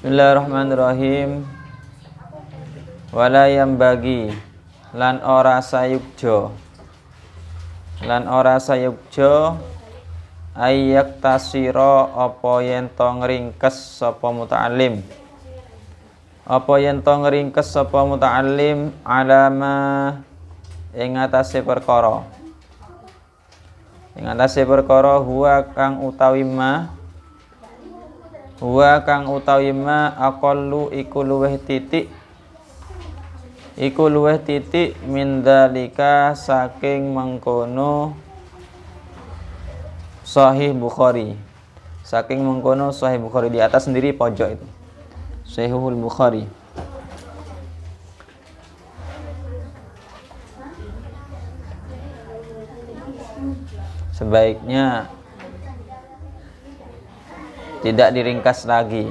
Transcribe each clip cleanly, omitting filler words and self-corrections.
Bismillahirrahmanirrahim. Wala yambagi lan ora sayukjo ayyak tasiro apa yen to ngringkes sapa muta'allim alama ing atase perkara huwa kang utawi ma aqallu iku luweh titik min dalika saking mengkono Sahih Bukhari. Di atas sendiri pojok itu Sahihul Bukhari. Sebaiknya tidak diringkas lagi.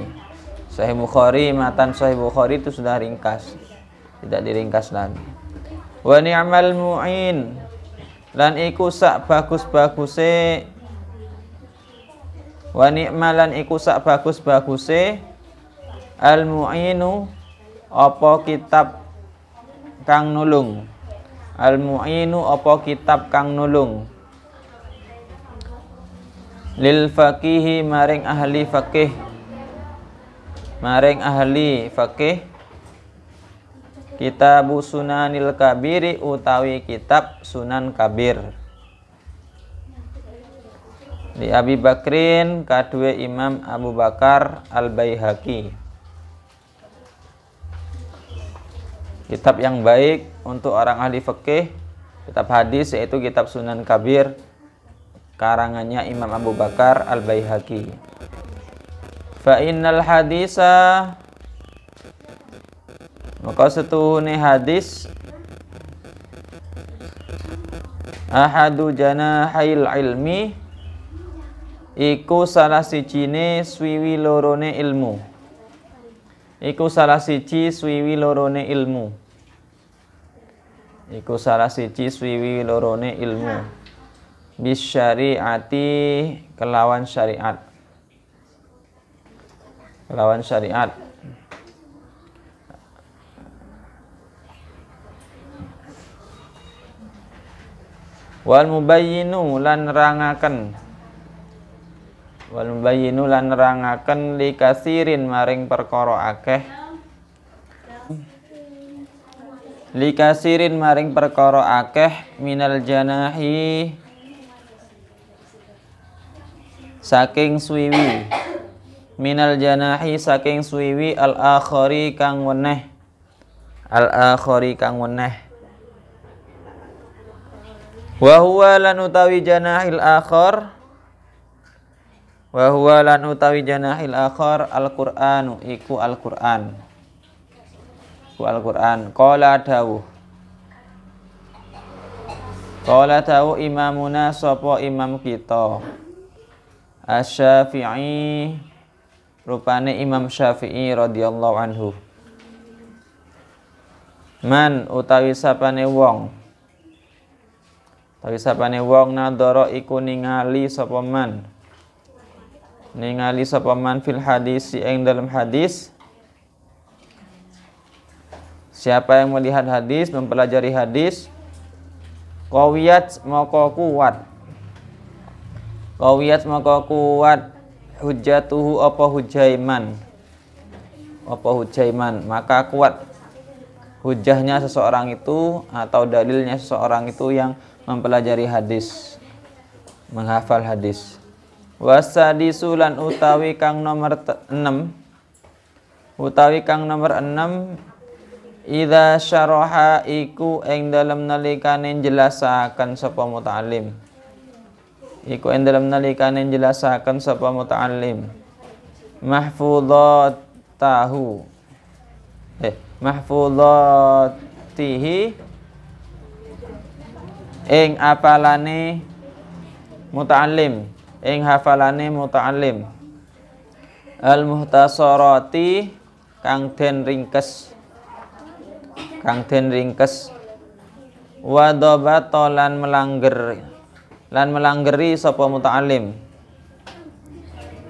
Sahih Bukhari, matan Sahih Bukhari itu sudah ringkas, tidak diringkas lagi. Wa ni'mal mu'in lan iku sak bagus-baguse al mu'inu apa kitab kang nulung. Lil faqihi maring ahli fakih Kitabu Sunanil Kabiri utawi kitab Sunan Kabir di Abi Bakrin kadue Imam Abu Bakar Al-Baihaqi. Kitab yang baik untuk orang ahli fikih, kitab hadis, yaitu kitab Sunan Kabir karangannya Imam Abu Bakar Al-Baihaqi. Fa innal hadisa maka setuhune hadis ahadu janahail ilmi iku salah siji swiwi lorone ilmu bisyariati kelawan syariat wal mubayyinu lan nerangaken likasirin maring perkara akeh minal janahi saking swiwi al akhari kang weneh wa huwa lan utawi janahil akhar al-Qur'anu iku Al-Qur'an. Qala dawuh imamuna sapa imam kita Asy-Syafi'i rupane Imam Syafi'i radhiyallahu anhu. Man utawi sapane wong nadhara iku ningali sapa man fil hadis ing dalam hadis. Siapa yang melihat hadis, mempelajari hadis, qawiyat maka kuat hujjatuhu apa hujaiman, maka kuat hujahnya seseorang itu atau dalilnya seseorang itu yang mempelajari hadis, menghafal hadis. Wasadisulan utawi kang nomor 6 idza syaraha iku ing dalem nalikane jelasaken sapa muta'allim mahfudhatihi ing hafalane muta'allim al-muhtasarati kang den ringkes wa dhabata lan melanggeri sapa muta'allim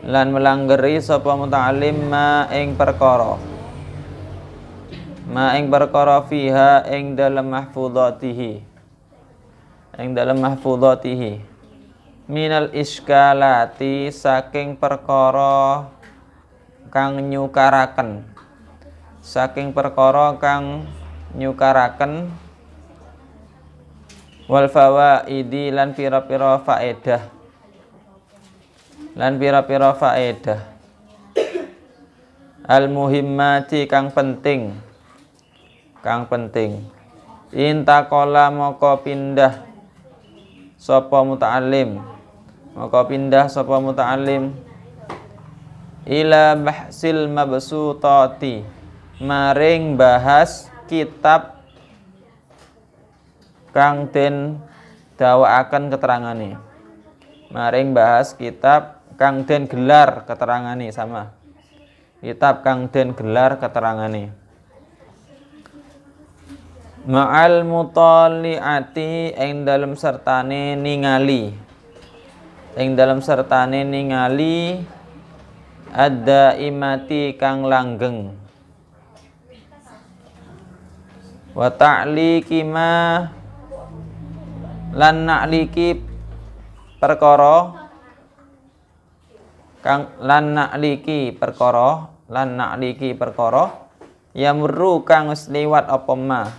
lan melanggeri sapa muta'allim ma ing perkara fiha ing dalam mahfudhatihi minal iskalati saking perkara kang nyukaraken wal fawaidi lan pira-pira faedah al muhimmati kang penting intakola moko pindah sapa muta'allim ila bahsil mabsutati maring bahas kitab kang den dawaaken keterangane kang den gelar keterangane ma'al mutali'ati ing dalem sertane ningali ada imati kang langgeng wa ta'liqi ma lan na'liki perkara yamurru kang wis liwat apa ma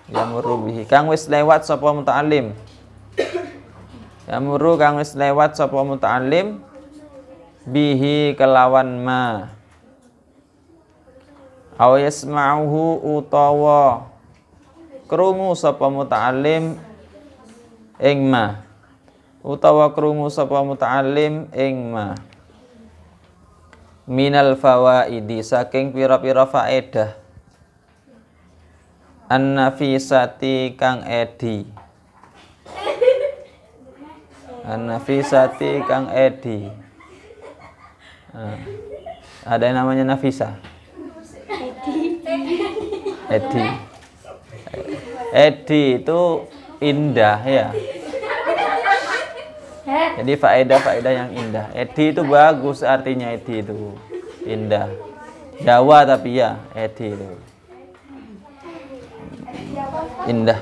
yamurru bihi kang wis lewat sapa muta'allim bihi kelawan ma aw yasma'uhu utawa krungu sapa muta'allim ing ma minal fawaidi saking pira-pira faedah an-nafisati kang edi ada yang namanya Nafisa Edi itu indah ya. Jadi faedah yang indah. Edi itu bagus, artinya Edi itu indah. Jawa tapi ya Edi itu indah.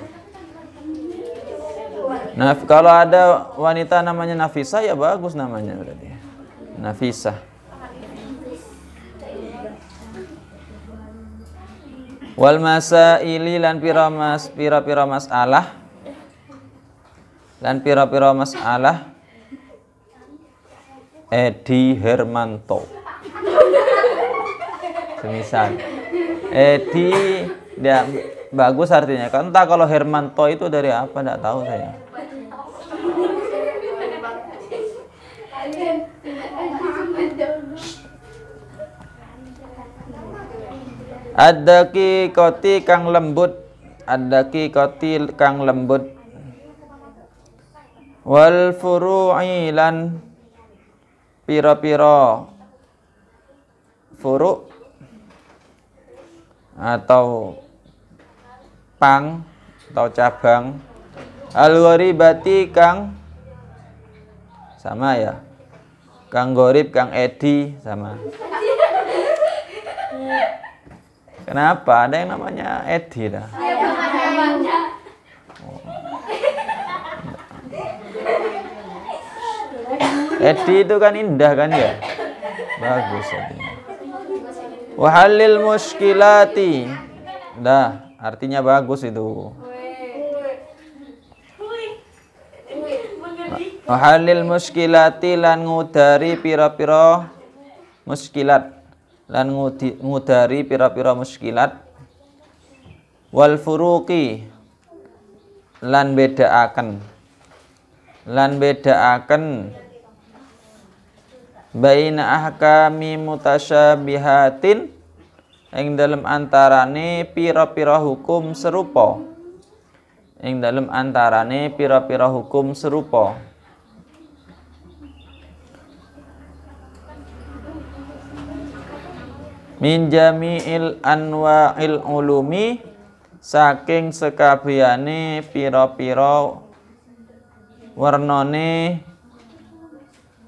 Nah, kalau ada wanita namanya Nafisa ya bagus namanya berarti. Nafisa. Wal masaili lan pira-pira masalah Edi Hermanto. Semisal Edi dia bagus artinya. Kan entah kalau Hermanto itu dari apa enggak tahu saya. Ad-daqiqati kang lembut, wal furu'i lan pira-pira furu' atau pang atau cabang, al-gharibati kang sama ya, kang gorib, kang edi sama. Kenapa? Ada yang namanya Edi dah. Edi itu kan indah kan ya? Bagus artinya. Wahalil muskilati. Dah, artinya bagus itu. Wahalil muskilati lan ngudari pira-pira muskilat. Lan ngudari pira-pira muskilat, wal furuqi lan bedaaken baina ahkami mutasyabihatin ing dalem antarane pira-pira hukum serupa, min jami'il anwa'il ulumi saking sekabehane pira-pira warnane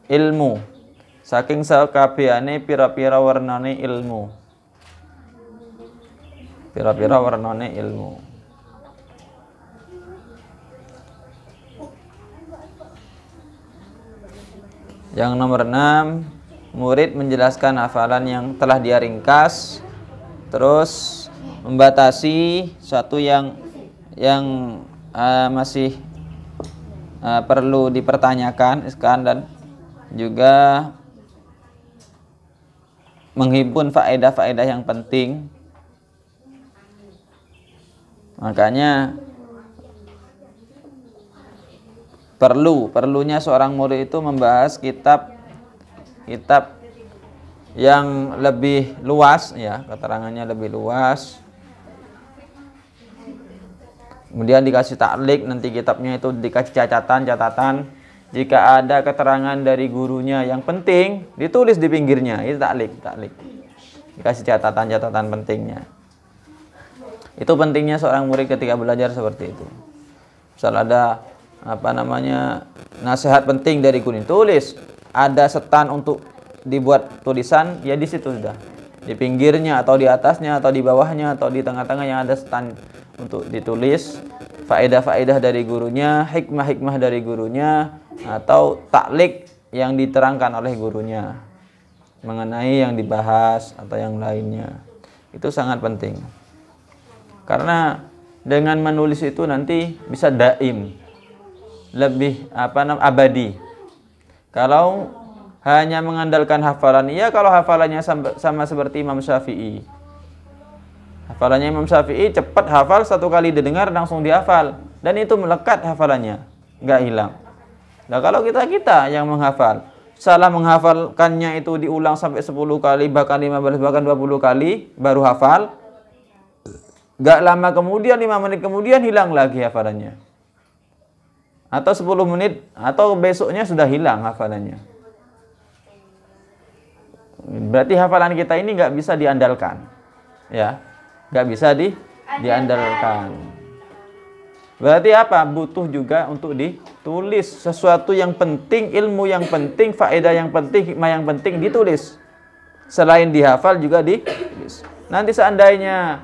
ilmu, saking sakabehane pira-pira warnane ilmu. Pira-pira warnane ilmu. Yang nomor 6, murid menjelaskan hafalan yang telah dia ringkas, terus membatasi suatu yang masih perlu dipertanyakan dan juga menghimpun faedah-faedah yang penting. Makanya perlunya seorang murid itu membahas kitab yang lebih luas, ya, keterangannya lebih luas. Kemudian dikasih taklik, nanti kitabnya itu dikasih catatan. Jika ada keterangan dari gurunya yang penting, ditulis di pinggirnya. Itu taklik. Dikasih catatan pentingnya. Itu pentingnya seorang murid ketika belajar seperti itu. Misal ada nasihat penting dari guru, tulis. Ada setan untuk dibuat tulisan, ya di situ sudah. Di pinggirnya atau di atasnya atau di bawahnya atau di tengah-tengah yang ada setan untuk ditulis faedah-faedah dari gurunya, hikmah-hikmah dari gurunya, atau taklik yang diterangkan oleh gurunya mengenai yang dibahas atau yang lainnya. Itu sangat penting. Karena dengan menulis itu nanti bisa daim, lebih abadi. Kalau hanya mengandalkan hafalan, iya kalau hafalannya sama seperti Imam Syafi'i. Hafalannya Imam Syafi'i cepat hafal, satu kali didengar langsung dihafal, dan itu melekat hafalannya, nggak hilang. Nah kalau kita yang menghafal, salah menghafalkannya itu diulang sampai 10 kali, bahkan 15, bahkan 20 kali baru hafal. Nggak lama kemudian, 5 menit kemudian hilang lagi hafalannya. Atau 10 menit, atau besoknya sudah hilang hafalannya. Berarti hafalan kita ini nggak bisa diandalkan, ya, nggak bisa diandalkan. Berarti apa? Butuh juga untuk ditulis sesuatu yang penting, ilmu yang penting, faedah yang penting, hikmah yang penting ditulis. Selain dihafal juga ditulis. Nanti seandainya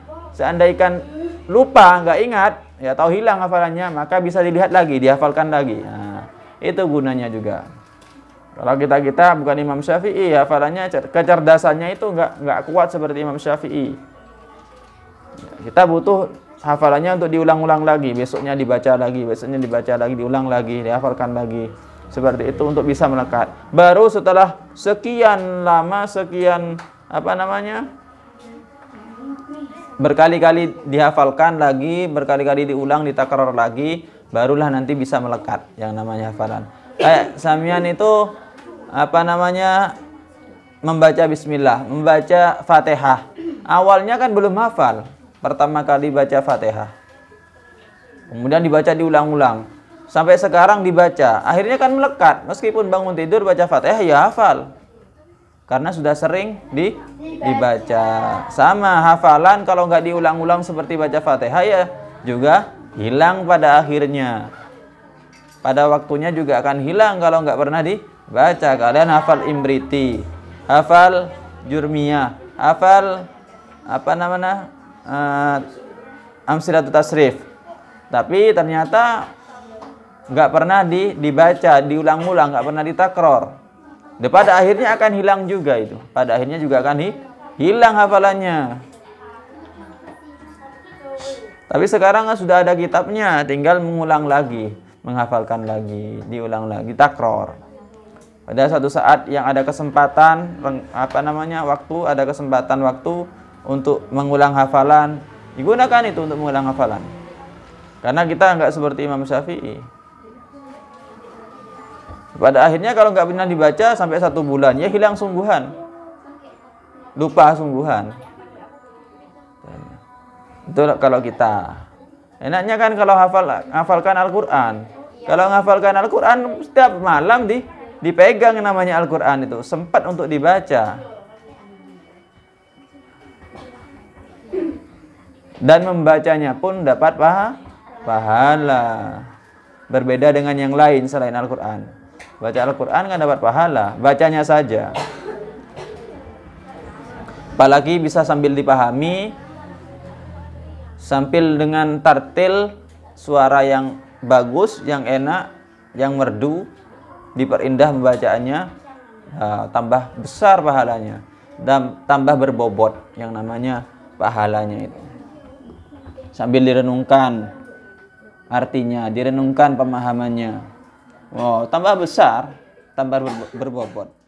lupa, nggak ingat, ya tahu hilang hafalannya, maka bisa dilihat lagi, dihafalkan lagi. Nah, itu gunanya juga. Kalau kita bukan Imam Syafi'i, hafalannya, kecerdasannya itu nggak kuat seperti Imam Syafi'i. Kita butuh hafalannya untuk diulang-ulang lagi, besoknya dibaca lagi, diulang lagi, dihafalkan lagi. Seperti itu untuk bisa melekat. Baru setelah sekian lama, berkali-kali dihafalkan lagi, berkali-kali diulang, ditakrar lagi, barulah nanti bisa melekat yang namanya hafalan. Kayak Samian itu membaca bismillah, membaca Fatihah. Awalnya kan belum hafal, pertama kali baca Fatihah. Kemudian dibaca diulang-ulang. Sampai sekarang dibaca, akhirnya kan melekat. Meskipun bangun tidur baca Fatihah ya hafal. Karena sudah sering dibaca. Sama hafalan kalau nggak diulang-ulang seperti baca Fatihah ya juga hilang pada akhirnya. Pada waktunya juga akan hilang kalau nggak pernah dibaca. Kalian hafal Imriti, hafal Jurmiyah, hafal Amsilatut Tasrif, tapi ternyata nggak pernah dibaca, diulang-ulang, nggak pernah ditakror. Pada akhirnya akan hilang juga itu. Pada akhirnya juga akan hilang hafalannya. Tapi sekarang sudah ada kitabnya, tinggal mengulang lagi, menghafalkan lagi, diulang lagi, takror. Pada suatu saat yang ada kesempatan, ada kesempatan waktu untuk mengulang hafalan, digunakan itu untuk mengulang hafalan. Karena kita nggak seperti Imam Syafi'i. Pada akhirnya kalau nggak pernah dibaca sampai 1 bulan, ya hilang sungguhan, lupa sungguhan. Itu kalau kita. Enaknya kan kalau hafalkan Al-Quran. Kalau menghafalkan Al-Quran setiap malam dipegang namanya Al-Quran itu, sempat untuk dibaca. Dan membacanya pun dapat pahala. Berbeda dengan yang lain selain Al-Quran. Baca Al-Quran kan dapat pahala, bacanya saja. Apalagi bisa sambil dipahami, sambil dengan tartil, suara yang bagus, yang enak, yang merdu, diperindah membacaannya, tambah besar pahalanya, dan tambah berbobot yang namanya pahalanya itu. Sambil direnungkan artinya, direnungkan pemahamannya, wow, tambah besar, tambah berbobot.